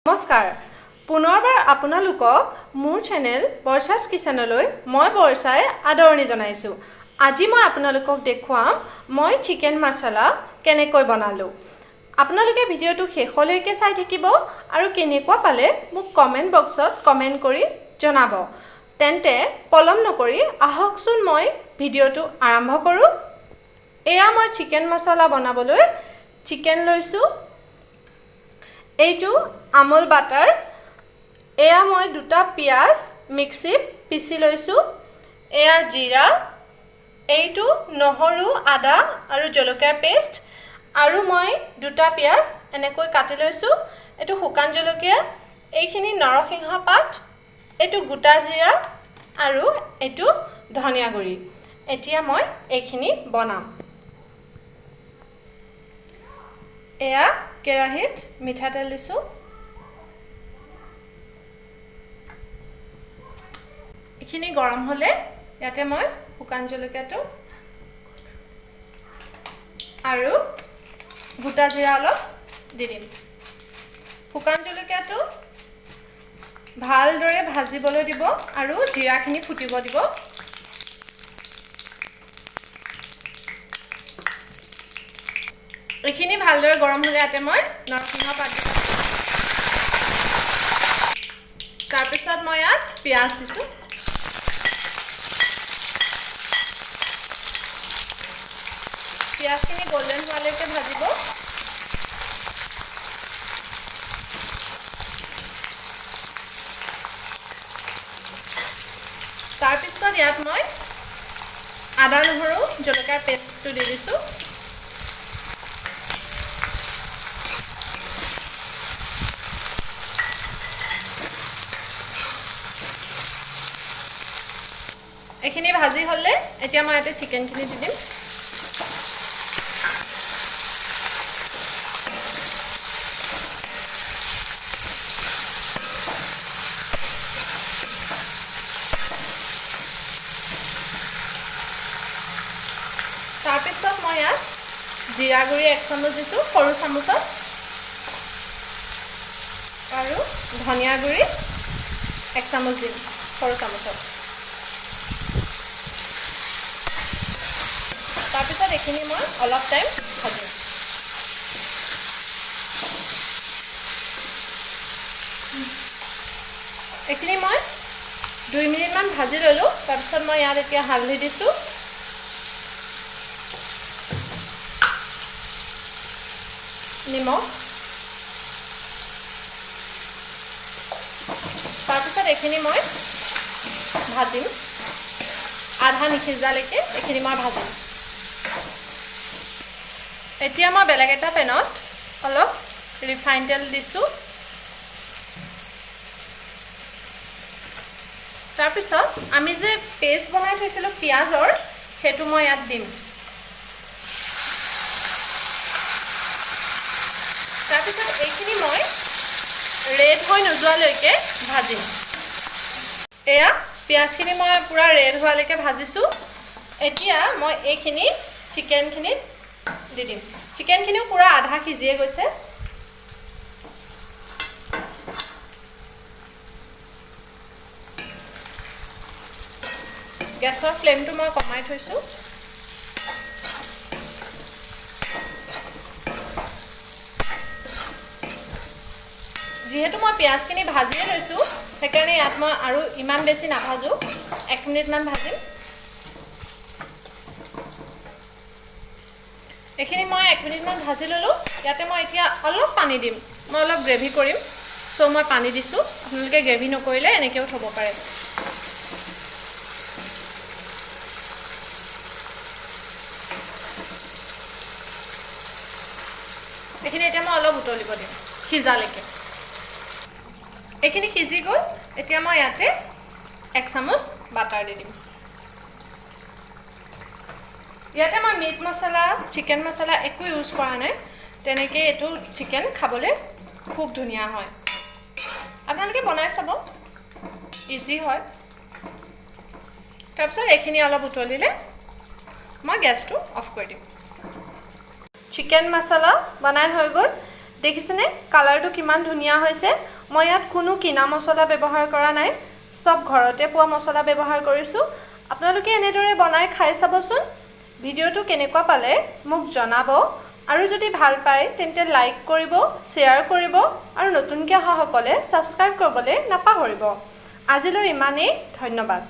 নমস্কাৰ পুনৰবাৰ আপোনালোকক মোৰ চেনেল বৰ্ষাছ কিচেনলৈ মই বৰ্ষাই আদৰণি জনাইছো। আজি মই আপোনালোকক দেখুৱাম মই চিকেন মছলা কেনেকৈ বনালো। আপোনালোকে ভিডিওটো শেষলৈকে চাই থাকিব আৰু কেনেকুৱা পালে মোক কমেন্ট বক্সত কমেন্ট কৰি জনাব। তেন্তে পলম নকৰি আহকচোন মই ভিডিওটো আৰম্ভ কৰো। এয়া মই চিকেন মছলা বনাবলৈ চিকেন লৈছো। এইটো আমুল বাটাৰ। এয়া মই দুটা পিয়াজ মিক্সিত পিছি লৈছো। এয়া জিৰা, এইটো নহৰু, আদা আৰু জলকীয়াৰ পেষ্ট আৰু মই দুটা পিয়াজ এনেকৈ কাটি লৈছো। এইটো শুকান জলকীয়া, এইখিনি নৰসিংহ পাত, এইটো গোটা জিৰা আৰু এইটো ধনিয়া গুৰি। এতিয়া মই এইখিনি বনাম। এয়া কেৰাহীত মিঠাতেল দিছো। এইখিনি গৰম হলে ইয়াতে মই শুকান জলকীয়াটো আৰু গোটা জিৰা অলপ দি দিম। শুকান জলকীয়াটো ভালদৰে ভাজিবলৈ দিব আৰু জিৰাখিনি ফুটিব দিব। এইখিনি ভালদৰে গৰম হলে ইয়াতে মই নৰসিংহ পাত দিম। তাৰপিছত মই ইয়াত পিয়াজ দিছো। পিয়াজখিনি গোল্ডেন হোৱালৈকে ভাজিব। তাৰপিছত ইয়াত মই আদা নহৰু জলকীয়াৰ পেষ্টটো দি দিছো। এইখিনি ভাজি হলে এতিয়া মই ইয়াতে চিকেনখিনি দি দিম। তাৰপিছত মই ইয়াত জিৰা গুৰি 1 চামুচ দিছো সৰু চামুচত আৰু ধনিয়া গুৰি 1 চামুচ দিম সৰু চামুচত। তাৰপিছত এইখিনি মই অলপ টাইম ভাজিম। এইখিনি মই 2 মিনিট মান ভাজি ললো। তাৰপিছত মই ইয়াত এতিয়া হালধি দিছো, নিমখ। তাৰপিছত এইখিনি মই ভাজিম আধা নিসিজালৈকে। এইখিনি মই ভাজিম। এতিয়া মই বেলেগ এটা পেনত অলপ ৰিফাইন তেল দিছো। তাৰপিছত আমি যে পেষ্ট বনাই থৈছিলো পিয়াজৰ, সেইটো মই ইয়াত দিম। তাৰপিছত এইখিনি মই ৰেড হৈ নোযোৱালৈকে ভাজিম। এয়া পিয়াজখিনি মই পুৰা ৰেড হোৱালৈকে ভাজিছো। এতিয়া মই এইখিনি চিকেনখিনিত দি দিম। চিকেনখিনিও পুৰা আধা সিজিয়ে গৈছে। গেছৰ ফ্লেমটো মই কমাই থৈছো। যিহেতু মই পিয়াজখিনি ভাজিয়ে লৈছো, সেইকাৰণে ইয়াত মই আৰু ইমান বেছি নাভাজো, 1 মিনিট মান ভাজিম। এইখিনি মই 1 মিনিট মান ভাজি ললো। ইয়াতে মই এতিয়া অলপ পানী দিম। মই অলপ গ্ৰেভি কৰিম, সো মই পানী দিছো। আপোনালোকে গ্ৰেভি নকৰিলে এনেকেও থব পাৰে। এইখিনি এতিয়া মই অলপ উতলিব দিম সিজালৈকে। এইখিনি সিজি গ'ল। এতিয়া মই ইয়াতে 1 চামুচ বাটাৰ দি দিম। ইয়াতে মই মিট মছলা, চিকেন মছলা একো ইউজ কৰা নাই। তেনেকৈ এইটো চিকেন খাবলৈ খুব ধুনীয়া হয়। আপোনালোকে বনাই চাব, ইজি হয়। তাৰপিছত এইখিনি অলপ উতলিলে মই গেছটো অফ কৰি দিম। চিকেন মছলা বনাই হৈ গ'ল। দেখিছেনে কালাৰটো কিমান ধুনীয়া হৈছে। মই ইয়াত কোনো কিনা মছলা ব্যৱহাৰ কৰা নাই সব ঘৰতে পোৱা মছলা ব্যৱহাৰ কৰিছোঁ আপোনালোকে এনেদৰে বনাই খাই চাবচোন ভিডিঅ'টো কেনেকুৱা পালে মোক জনাব আৰু যদি ভাল পায় তেন্তে লাইক কৰিব শ্বেয়াৰ কৰিব আৰু নতুনকৈ অহাসকলে সাবস্ক্ৰাইব কৰিবলৈ নাপাহৰিব আজিলৈ ইমানেই ধন্যবাদ